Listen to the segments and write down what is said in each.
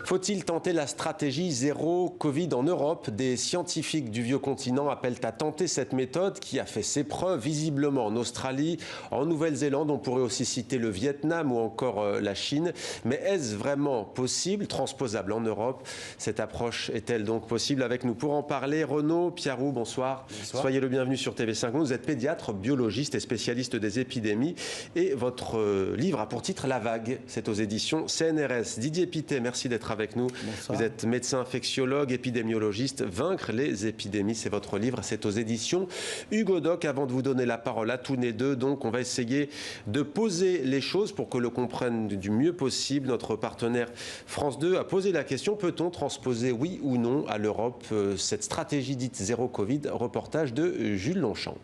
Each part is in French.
Faut-il tenter la stratégie zéro Covid en Europe? Des scientifiques du vieux continent appellent à tenter cette méthode qui a fait ses preuves visiblement en Australie, en Nouvelle-Zélande. On pourrait aussi citer le Vietnam ou encore la Chine. Mais est-ce vraiment possible, transposable en Europe? Cette approche est-elle donc possible? Avec nous pour en parler, Renaud Piarou, bonsoir. Bonsoir. Soyez le bienvenu sur TV5. Vous êtes pédiatre, biologiste et spécialiste des épidémies. Et votre livre a pour titre La Vague. C'est aux éditions CNRS. Didier Pittet, merci d'être avec nous. Bonsoir. Vous êtes médecin infectiologue, épidémiologiste. Vaincre les épidémies, c'est votre livre. C'est aux éditions Hugo Doc. Avant de vous donner la parole à tous les deux, donc on va essayer de poser les choses pour que le comprenne du mieux possible. Notre partenaire France 2 a posé la question: peut-on transposer, oui ou non, à l'Europe cette stratégie dite zéro Covid? Reportage de Jules Longchamp.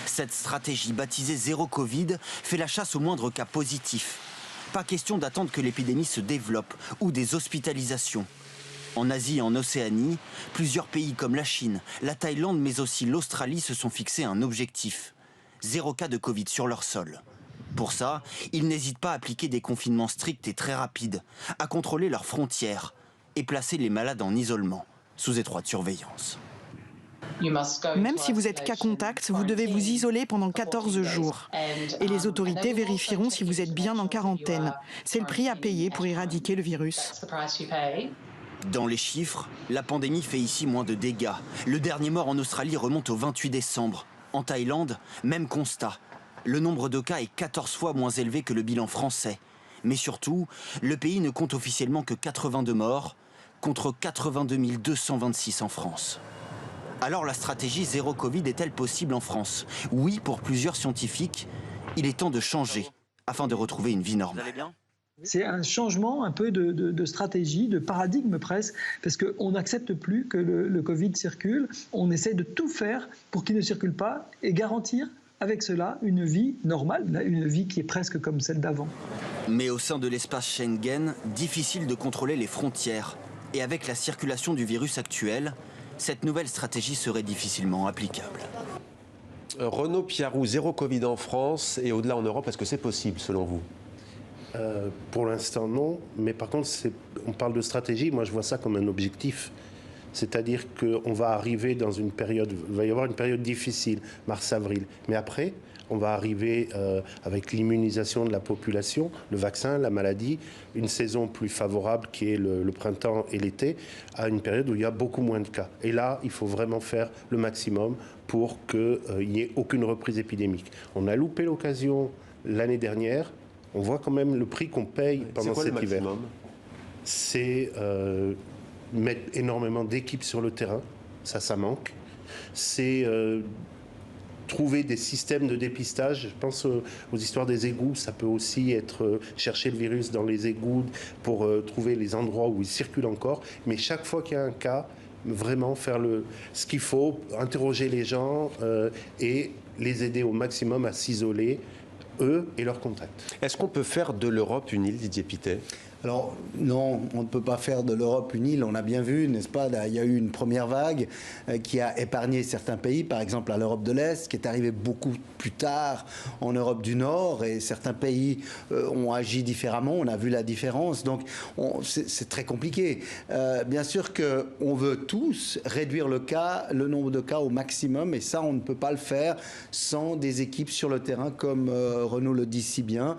Cette stratégie baptisée zéro Covid fait la chasse au moindre cas positif. Pas question d'attendre que l'épidémie se développe ou des hospitalisations. En Asie et en Océanie, plusieurs pays comme la Chine, la Thaïlande mais aussi l'Australie se sont fixés un objectif: 0 cas de Covid sur leur sol. Pour ça, ils n'hésitent pas à appliquer des confinements stricts et très rapides, à contrôler leurs frontières et placer les malades en isolement, sous étroite surveillance. Même si vous êtes cas contact, vous devez vous isoler pendant 14 jours. Et les autorités vérifieront si vous êtes bien en quarantaine. C'est le prix à payer pour éradiquer le virus. Dans les chiffres, la pandémie fait ici moins de dégâts. Le dernier mort en Australie remonte au 28 décembre. En Thaïlande, même constat. Le nombre de cas est 14 fois moins élevé que le bilan français. Mais surtout, le pays ne compte officiellement que 82 morts, contre 82 226 en France. Alors la stratégie zéro Covid est-elle possible en France? Oui, pour plusieurs scientifiques, il est temps de changer afin de retrouver une vie normale. C'est un changement un peu de stratégie, de paradigme presque, parce qu'on n'accepte plus que le Covid circule. On essaie de tout faire pour qu'il ne circule pas et garantir avec cela une vie normale, une vie qui est presque comme celle d'avant. Mais au sein de l'espace Schengen, difficile de contrôler les frontières. Et avec la circulation du virus actuel, cette nouvelle stratégie serait difficilement applicable. Renaud Piarou, zéro Covid en France et au-delà en Europe, est-ce que c'est possible selon vous? Pour l'instant non, mais par contre on parle de stratégie, moi je vois ça comme un objectif. C'est-à-dire qu'on va arriver dans une période, il va y avoir une période difficile, mars-avril, mais après on va arriver avec l'immunisation de la population, le vaccin, la maladie, une saison plus favorable qui est le printemps et l'été, à une période où il y a beaucoup moins de cas. Et là, il faut vraiment faire le maximum pour qu'il n'y ait aucune reprise épidémique. On a loupé l'occasion l'année dernière, on voit quand même le prix qu'on paye pendant cet hiver. C'est mettre énormément d'équipes sur le terrain, ça manque. C'est trouver des systèmes de dépistage. Je pense aux histoires des égouts. Ça peut aussi être chercher le virus dans les égouts pour trouver les endroits où il circule encore. Mais chaque fois qu'il y a un cas, vraiment faire ce qu'il faut, interroger les gens et les aider au maximum à s'isoler, eux et leurs contacts. Est-ce qu'on peut faire de l'Europe une île, Didier Pittet? Alors non, on ne peut pas faire de l'Europe une île, on a bien vu, n'est-ce pas, là, il y a eu une première vague qui a épargné certains pays, par exemple à l'Europe de l'Est, qui est arrivée beaucoup plus tard en Europe du Nord, et certains pays ont agi différemment, on a vu la différence, donc c'est très compliqué. Bien sûr qu'on veut tous réduire le nombre de cas au maximum, et ça on ne peut pas le faire sans des équipes sur le terrain, comme Renaud le dit si bien,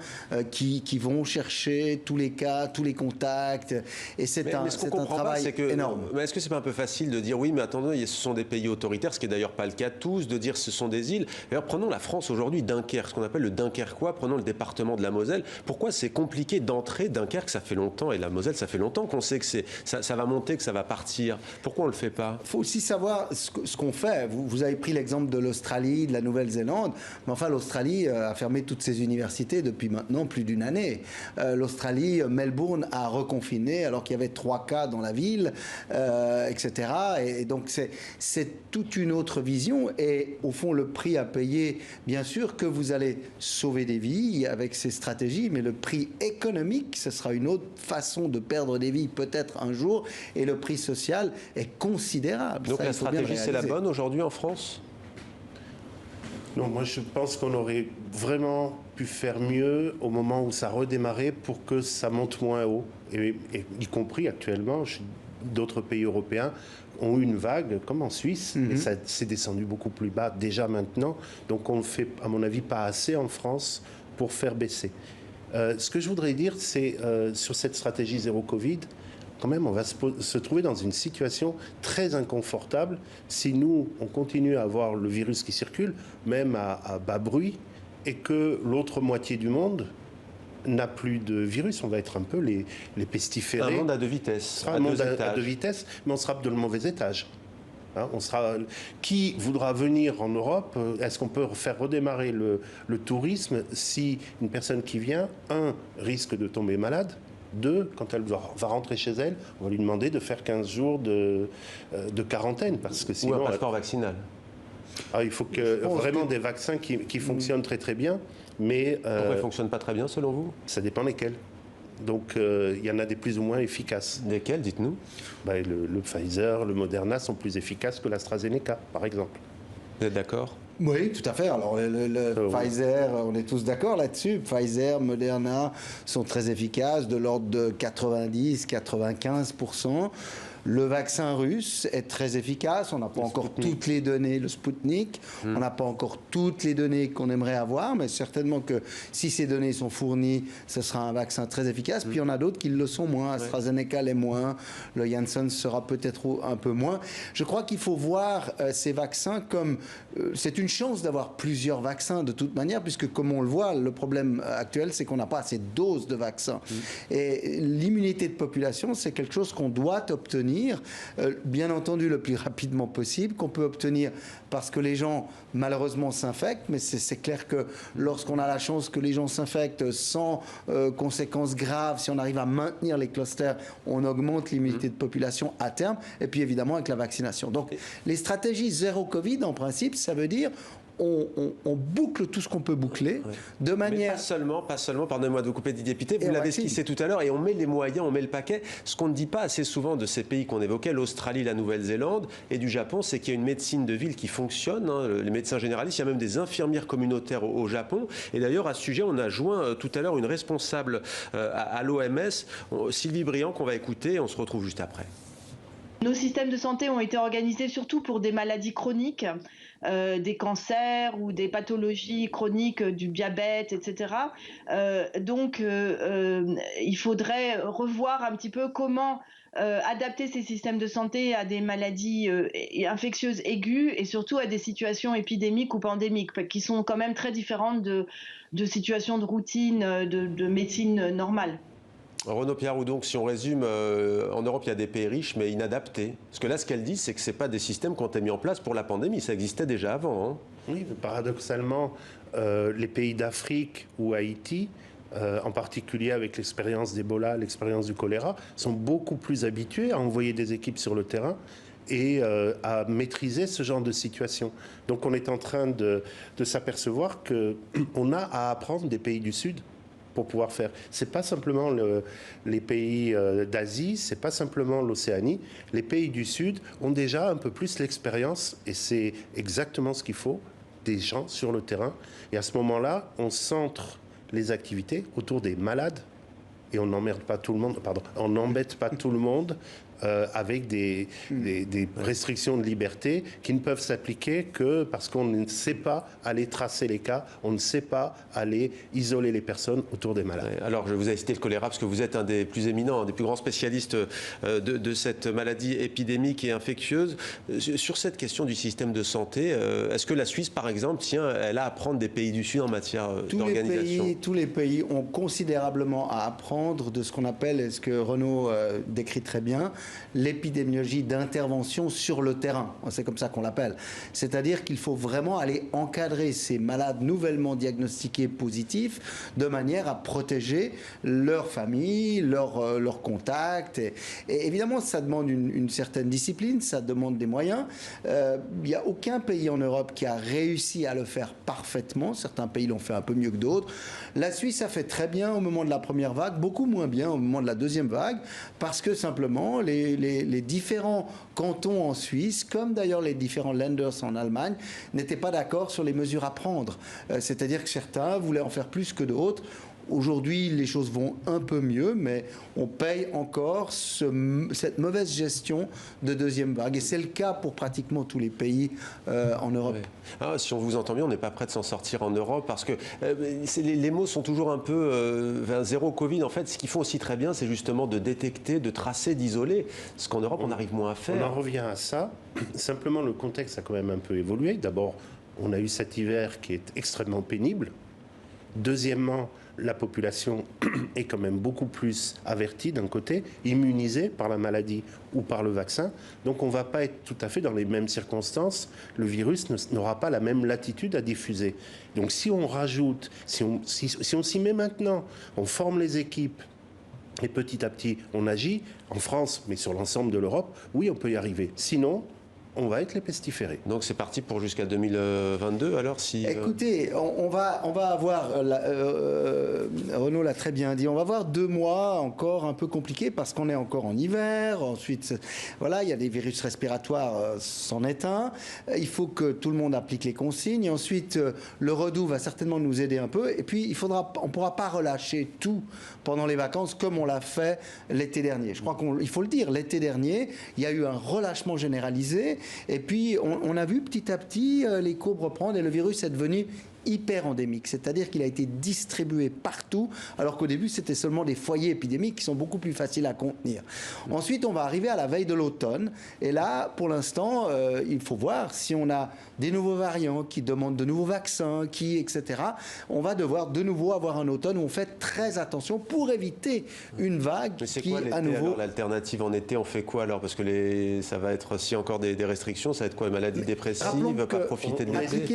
qui vont chercher tous les cas, tous les contacts, et c'est un travail énorme. Mais est-ce que c'est pas un peu facile de dire oui, mais attendez, ce sont des pays autoritaires, ce qui est d'ailleurs pas le cas de tous, de dire ce sont des îles. D'ailleurs, prenons la France aujourd'hui, Dunkerque, ce qu'on appelle le Dunkerquois, prenons le département de la Moselle. Pourquoi c'est compliqué d'entrer? Dunkerque, ça fait longtemps, et la Moselle, ça fait longtemps qu'on sait que ça va monter, que ça va partir. Pourquoi on le fait pas? Il faut aussi savoir ce qu'on fait. Vous avez pris l'exemple de l'Australie, de la Nouvelle-Zélande, mais enfin l'Australie a fermé toutes ses universités depuis maintenant plus d'une année. L'Australie, Melbourne a reconfiné alors qu'il y avait 3 cas dans la ville, etc. Et donc c'est toute une autre vision, et au fond le prix à payer, bien sûr que vous allez sauver des vies avec ces stratégies, mais le prix économique, ce sera une autre façon de perdre des vies peut-être un jour, et le prix social est considérable. Donc la stratégie c'est la bonne aujourd'hui en France? Non, moi je pense qu'on aurait vraiment pu faire mieux au moment où ça redémarrait pour que ça monte moins haut. Et y compris actuellement, d'autres pays européens ont eu une vague, comme en Suisse, et ça s'est descendu beaucoup plus bas déjà maintenant. Donc on ne fait, à mon avis, pas assez en France pour faire baisser. Ce que je voudrais dire, c'est sur cette stratégie zéro Covid, quand même, on va se trouver dans une situation très inconfortable si nous, on continue à avoir le virus qui circule, même à bas bruit, et que l'autre moitié du monde n'a plus de virus. On va être un peu les pestiférés. Un monde à deux vitesses. Ce sera un monde à deux vitesses, mais on sera de le mauvais étage. Hein, qui voudra venir en Europe? Est-ce qu'on peut faire redémarrer le tourisme si une personne qui vient, risque de tomber malade, 2, quand elle va rentrer chez elle, on va lui demander de faire 15 jours de quarantaine. Parce que sinon, ou un passeport vaccinal. Il faut vraiment des vaccins qui fonctionnent très très bien. Mais pourquoi ils ne fonctionnent pas très bien selon vous? Ça dépend lesquels. Donc il y en a des plus ou moins efficaces. Desquels, dites-nous? Le Pfizer, le Moderna sont plus efficaces que l'AstraZeneca, par exemple. Vous êtes d'accord? Oui, tout à fait. Alors, Pfizer, on est tous d'accord là-dessus. Pfizer, Moderna sont très efficaces, de l'ordre de 90-95%. Le vaccin russe est très efficace. On n'a pas encore toutes les données, le Sputnik. On n'a pas encore toutes les données qu'on aimerait avoir, mais certainement que si ces données sont fournies, ce sera un vaccin très efficace. Puis il y en a d'autres qui le sont moins. AstraZeneca l'est moins. Le Janssen sera peut-être un peu moins. Je crois qu'il faut voir ces vaccins comme... c'est une chance d'avoir plusieurs vaccins de toute manière, puisque comme on le voit, le problème actuel, c'est qu'on n'a pas assez de doses de vaccins. Et l'immunité de population, c'est quelque chose qu'on doit obtenir, bien entendu le plus rapidement possible, qu'on peut obtenir parce que les gens malheureusement s'infectent, mais c'est clair que lorsqu'on a la chance que les gens s'infectent sans conséquences graves, si on arrive à maintenir les clusters, on augmente l'immunité de population à terme, et puis évidemment avec la vaccination. Donc les stratégies zéro Covid, en principe, ça veut dire on boucle tout ce qu'on peut boucler de manière... Mais pas seulement, pardonnez-moi de vous couper, Didier Pittet, vous l'avez esquissé tout à l'heure, et on met les moyens, on met le paquet. Ce qu'on ne dit pas assez souvent de ces pays qu'on évoquait, l'Australie, la Nouvelle-Zélande et du Japon, c'est qu'il y a une médecine de ville qui fonctionne, les médecins généralistes, il y a même des infirmières communautaires au Japon. Et d'ailleurs, à ce sujet, on a joint tout à l'heure une responsable à l'OMS, Sylvie Briand, qu'on va écouter, et on se retrouve juste après. Nos systèmes de santé ont été organisés surtout pour des maladies chroniques, des cancers ou des pathologies chroniques, du diabète, etc. Donc, il faudrait revoir un petit peu comment adapter ces systèmes de santé à des maladies infectieuses aiguës et surtout à des situations épidémiques ou pandémiques qui sont quand même très différentes de situations de routine, de médecine normale. Renaud Piarou, donc, si on résume, en Europe, il y a des pays riches, mais inadaptés. Parce que là, ce qu'elle dit, c'est que ce n'est pas des systèmes qui ont été mis en place pour la pandémie. Ça existait déjà avant. Hein. Oui, mais paradoxalement, les pays d'Afrique ou Haïti, en particulier avec l'expérience d'Ebola, l'expérience du choléra, sont beaucoup plus habitués à envoyer des équipes sur le terrain et à maîtriser ce genre de situation. Donc on est en train de s'apercevoir qu'on a à apprendre des pays du Sud pour pouvoir faire. C'est pas simplement les pays d'Asie, c'est pas simplement l'Océanie. Les pays du Sud ont déjà un peu plus l'expérience, et c'est exactement ce qu'il faut, des gens sur le terrain. Et à ce moment-là, on centre les activités autour des malades, et on n'embête pas tout le monde. On n'embête pas tout le monde avec des restrictions de liberté qui ne peuvent s'appliquer que parce qu'on ne sait pas aller tracer les cas, on ne sait pas aller isoler les personnes autour des malades. Alors, je vous ai cité le choléra parce que vous êtes un des plus éminents, un des plus grands spécialistes de cette maladie épidémique et infectieuse. Sur cette question du système de santé, est-ce que la Suisse, par exemple, elle a à apprendre des pays du Sud en matière d'organisation? Tous les pays ont considérablement à apprendre de ce qu'on appelle, et ce que Renaud décrit très bien, l'épidémiologie d'intervention sur le terrain. C'est comme ça qu'on l'appelle. C'est-à-dire qu'il faut vraiment aller encadrer ces malades nouvellement diagnostiqués positifs de manière à protéger leur famille, leurs contacts. Et évidemment, ça demande une certaine discipline, ça demande des moyens. Il n'y a aucun pays en Europe qui a réussi à le faire parfaitement. Certains pays l'ont fait un peu mieux que d'autres. La Suisse a fait très bien au moment de la première vague, beaucoup moins bien au moment de la deuxième vague, parce que simplement, les les différents cantons en Suisse, comme d'ailleurs les différents Länders en Allemagne, n'étaient pas d'accord sur les mesures à prendre. C'est-à-dire que certains voulaient en faire plus que d'autres. Aujourd'hui, les choses vont un peu mieux, mais on paye encore cette mauvaise gestion de deuxième vague. Et c'est le cas pour pratiquement tous les pays en Europe. Ah, si on vous entend bien, on n'est pas prêt de s'en sortir en Europe parce que les mots sont toujours un peu zéro Covid. En fait, ce qu'ils font aussi très bien, c'est justement de détecter, de tracer, d'isoler. Ce qu'en Europe, on arrive moins à faire. On en revient à ça. Simplement, le contexte a quand même un peu évolué. D'abord, on a eu cet hiver qui est extrêmement pénible. Deuxièmement, la population est quand même beaucoup plus avertie d'un côté, immunisée par la maladie ou par le vaccin. Donc on ne va pas être tout à fait dans les mêmes circonstances. Le virus n'aura pas la même latitude à diffuser. Donc si on rajoute, si on s'y met maintenant, on forme les équipes, et petit à petit on agit, en France, mais sur l'ensemble de l'Europe, oui, on peut y arriver. Sinon, on va être les pestiférés. Donc c'est parti pour jusqu'à 2022 alors si... Écoutez, on va avoir, Renaud l'a très bien dit, on va avoir 2 mois encore un peu compliqués parce qu'on est encore en hiver, ensuite voilà, il y a des virus respiratoires, c'en est un, il faut que tout le monde applique les consignes, et ensuite le redoux va certainement nous aider un peu, et puis on ne pourra pas relâcher tout pendant les vacances comme on l'a fait l'été dernier. Je crois qu'il faut le dire, l'été dernier, il y a eu un relâchement généralisé. Et puis, on a vu petit à petit les courbes reprendre et le virus est devenu hyper endémique, c'est-à-dire qu'il a été distribué partout, alors qu'au début, c'était seulement des foyers épidémiques qui sont beaucoup plus faciles à contenir. Ensuite, on va arriver à la veille de l'automne, et là, pour l'instant, il faut voir si on a des nouveaux variants qui demandent de nouveaux vaccins, etc. On va devoir de nouveau avoir un automne où on fait très attention pour éviter une vague qui, à nouveau... Alors, l'alternative en été, on fait quoi alors? Parce que ça va être, si encore des restrictions, ça va être quoi? Maladie dépressive, pas profiter de l'été?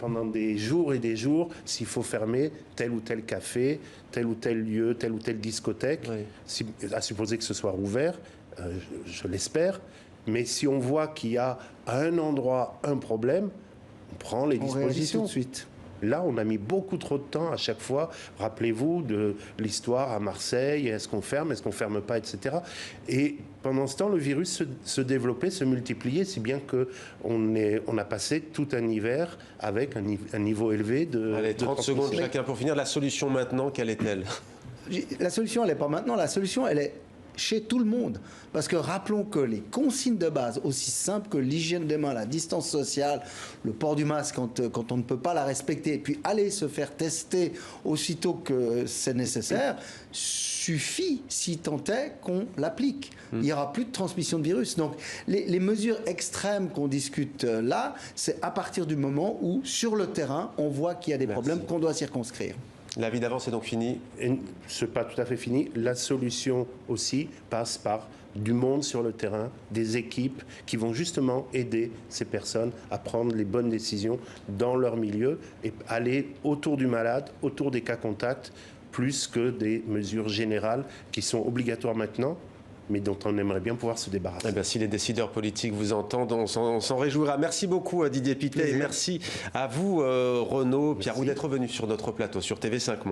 Pendant des jours et des jours, s'il faut fermer tel ou tel café, tel ou tel lieu, telle ou telle discothèque, à supposer que ce soit rouvert, je l'espère, mais si on voit qu'il y a à un endroit un problème, on prend les dispositions tout de suite. Là, on a mis beaucoup trop de temps à chaque fois. Rappelez-vous de l'histoire à Marseille, est-ce qu'on ferme pas, etc. Et pendant ce temps, le virus se développait, se multipliait, si bien qu'on a passé tout un hiver avec un niveau élevé de... Allez, 30 secondes chacun pour finir. La solution maintenant, quelle est-elle? La solution, elle n'est pas maintenant. La solution, elle est chez tout le monde. Parce que rappelons que les consignes de base, aussi simples que l'hygiène des mains, la distance sociale, le port du masque quand on ne peut pas la respecter, et puis aller se faire tester aussitôt que c'est nécessaire, suffit si tant est qu'on l'applique. Il n'y aura plus de transmission de virus. Donc les mesures extrêmes qu'on discute là, c'est à partir du moment où, sur le terrain, on voit qu'il y a des problèmes qu'on doit circonscrire. La vie d'avant, c'est donc fini? Ce n'est pas tout à fait fini. La solution aussi passe par du monde sur le terrain, des équipes qui vont justement aider ces personnes à prendre les bonnes décisions dans leur milieu et aller autour du malade, autour des cas contacts, plus que des mesures générales qui sont obligatoires maintenant, mais dont on aimerait bien pouvoir se débarrasser. Eh bien, si les décideurs politiques vous entendent, on s'en réjouira. Merci beaucoup à Didier Pittet et merci à vous, Renaud, Pierre Roux, d'être venu sur notre plateau, sur TV5 Monde.